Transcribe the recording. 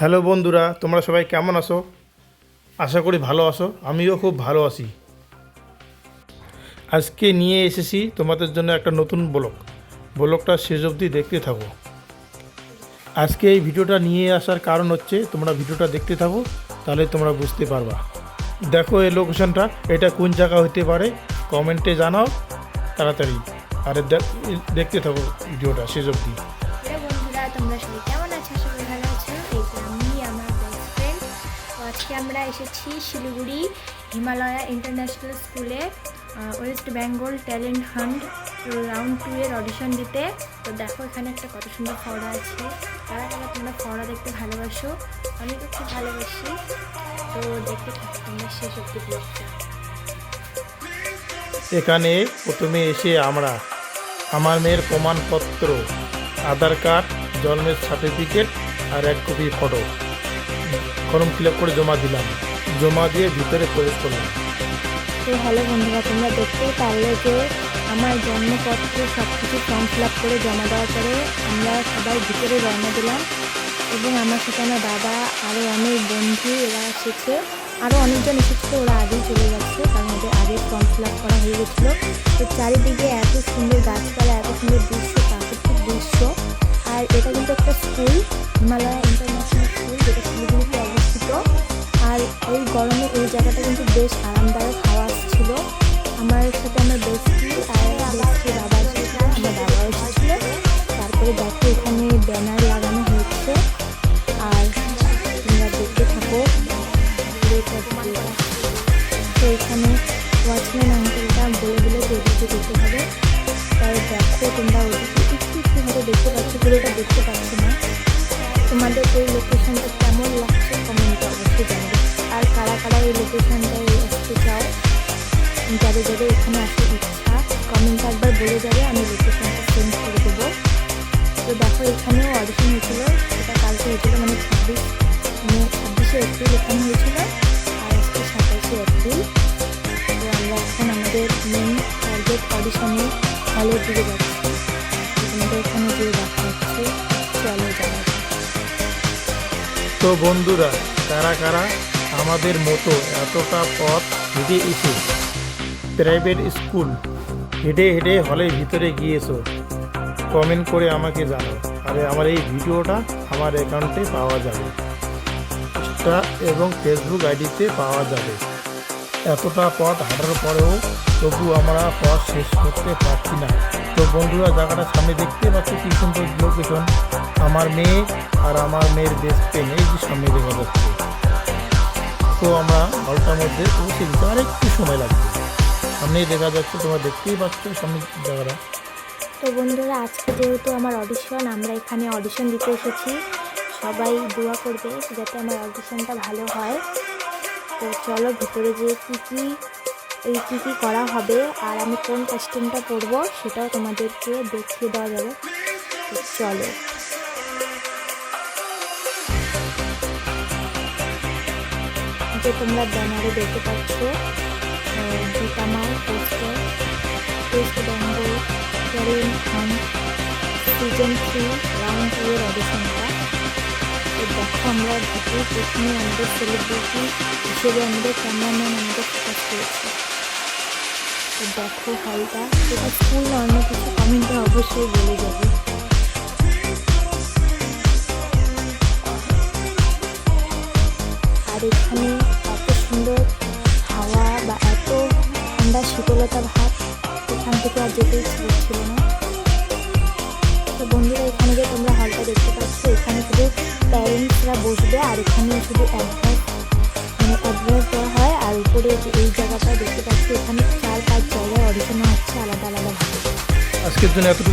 Hello বন্ধুরা, তোমরা সবাই কেমন আছো? আশা করি ভালো আছো। আমিও খুব ভালো আছি। আজকে নিয়ে এসেছি তোমাদের জন্য একটা নতুন ব্লগটা শেষ অবধি দেখতে থাকো। আজকে এই ভিডিওটা নিয়ে আসার কারণ হচ্ছে তোমরা ভিডিওটা দেখতে থাকো, তাহলে তোমরা বুঝতে পারবা। দেখো এই লোকেশনটা, এটা কোন জায়গা হতে পারে কমেন্টে জানাও তাড়াতাড়ি। আর দেখতে থাকো ভিডিওটা শেষ অবধি। হ্যালো বন্ধুরা, তোমরা সবাই কেমন আছো? আশা করি ভালো আছো। এই যে আমি আমার বেস্ট ফ্রেন্ড। তো আজকে আমরা এসেছি শিলিগুড়ি হিমালয়া ইন্টারন্যাশনাল স্কুলে West Bengal talent hunt round 2 এর অডিশন দিতে। তো দেখো এখানে একটা কত সুন্দর ফওড়া আছে। কারা কারা তোমরা ফওড়া দেখতে ভালোবাসো? আমি তো খুব ভালোবাসি। তো দেখতে থাকো তোমরা শেষ অবধি ব্লগটা। এখানে প্রথমে এসে আমরা আমার মেয়ের প্রমাণপত্র, আধার কার্ড, জন্মের সার্টিফিকেট আর 1 copy photo form fill up করে জমা দিলাম। জমা দিয়ে ভিতরে প্রবেশ করলাম। তো হ্যালো বন্ধুরা, তোমরা দেখতেই পারলে যে আমার জন্মপত্র সব কিছু ফর্ম ফিল আপ করে জমা দেওয়ার পরে আমরা সবাই ভিতরে রওনা দিলাম। এবং আমার সাথে আমার বাবা আরও অনেক বন্ধু এরা এসেছে, আরও অনেকজন এসেছিলো। ওরা আগেই চলে গেছে, কারণ ওদের আগে ফর্ম ফিল আপ করা হয়ে গেছিলো। তো চারিদিকে এত সুন্দর গাছপালা, এত সুন্দর দৃশ্য, প্রাকৃতিক দৃশ্য। আর এটা কিন্তু একটা স্কুল, হিমালয়া ইন্টারন্যাশনাল স্কুল, যেটা শিলিগুড়িতে অবস্থিত। আর এই গরমে এই জায়গাটা কিন্তু বেশ আরামদায়ক হাওয়া আসছিল। আমার সাথে আমার বেস্টি আর বেস্টি বাবা এসেছিল, আমার বাবাও এসেছিল। তারপরে দেখো এখানে ব্যানার লাগানো হয়েছে, আর তোমরা দেখতে থাকো। তো এখানে ওয়াচম্যান আঙ্কেলটা বলে দিলে যে ওদিকে যেতে হবে। তাই দেখো তোমরা ওদিকে একটু দেখতে পাচ্ছ, পুরোটা দেখতে পাচ্ছ না। তোমাদের এই লোকেশনটা কেমন লাগছে কমেন্টে অবশ্যই জানাবে। আর কারা কারা এই লোকেশনটায় আসতে চাও, যাদের যাদের এখানে আসার ইচ্ছা, কমেন্টে একবার বলে যাবে, আমি লোকেশনটা চেঞ্জ করে দেবো। তো দেখো এখানেও অডিশন হয়েছিল, সেটা কালকে হয়েছিল, মানে 26শে এপ্রিল এখানে হয়েছিল, আর আজকে 27শে এপ্রিল। তো আমরা এখন আমাদের মেন টার্গেট অডিশনে হলের দিকে যাচ্ছি। তোমাদের এখানে যে দেখা হচ্ছে, চলো যাওয়া যাক। তো বন্ধুরা, কারা কারা আমাদের মতো এতটা পথ হেঁটে এসে প্রাইভেট স্কুল হেঁটে হেঁটে হলের ভিতরে গিয়েছো, কমেন্ট করে আমাকে জানাও। আর আমার এই ভিডিওটা আমার অ্যাকাউন্টে পাওয়া যাবে, ইনস্টা এবং ফেসবুক আইডিতে পাওয়া যাবে। এতটা পথ হাঁটার পরেও তবু আমরা পথ শেষ করতে পারছি না। তো বন্ধুরা, জায়গাটা সামনে দেখতে পাচ্ছ কি সুন্দর লোকেশন। আমার মেয়ে আর আমার মেয়ের বেস্ট ফ্রেন্ড এই যে সামনে দেখা যাচ্ছে। তো আমরা হলটার মধ্যে পৌঁছে দিতে আর একটু সময় লাগবে। সামনেই দেখা যাচ্ছে, তোমরা দেখতেই পাচ্ছ সামনে জায়গাটা। তো বন্ধুরা, আজকে যেহেতু আমার অডিশন, আমরা এখানে অডিশন দিতে এসেছি। সবাই দোয়া করবে যাতে আমার অডিশনটা ভালো হয়। তো চলো ভিতরে যেয়ে কী কী করা হবে আর আমি কোন কস্টিউমটা পরবো সেটাও তোমাদেরকে দেখিয়ে দেওয়া যাবে। তো চলো। যে তোমরা ব্যানারে দেখতে পাচ্ছ গীতামার poster, West Bengal talent hunt season 3 round 2 এর অডিশনটা। তো দেখো আমরা প্রথমে আমাদের সেলিব্রিটি হিসেবে আমাদের ক্যামেরাম্যান আমাদের ফোকাস করেছে। তো দেখো হলটা, এটা স্কুল না অন্য কিছু, কমেন্টে অবশ্যই বলে যাবে। আর এখানে এত সুন্দর হাওয়া বা এত ঠান্ডা শীতলতা ভাব, এখান থেকে আর যেতে ইচ্ছে করছিল না। তো বন্ধুরা, এখানে যে তোমরা হলটা দেখতে পাচ্ছ, এখানে শুধু প্যারেন্টসরা বসবে, আর এখানে শুধু অ্যাডভাইস দেওয়া হয়। আর উপরে এই জায়গাটা দেখতে পাচ্ছি, এখানে 4-5 জায়গায় অডিশন হচ্ছে আলাদা আলাদাভাবে। আজকের জন্য এতটুকু।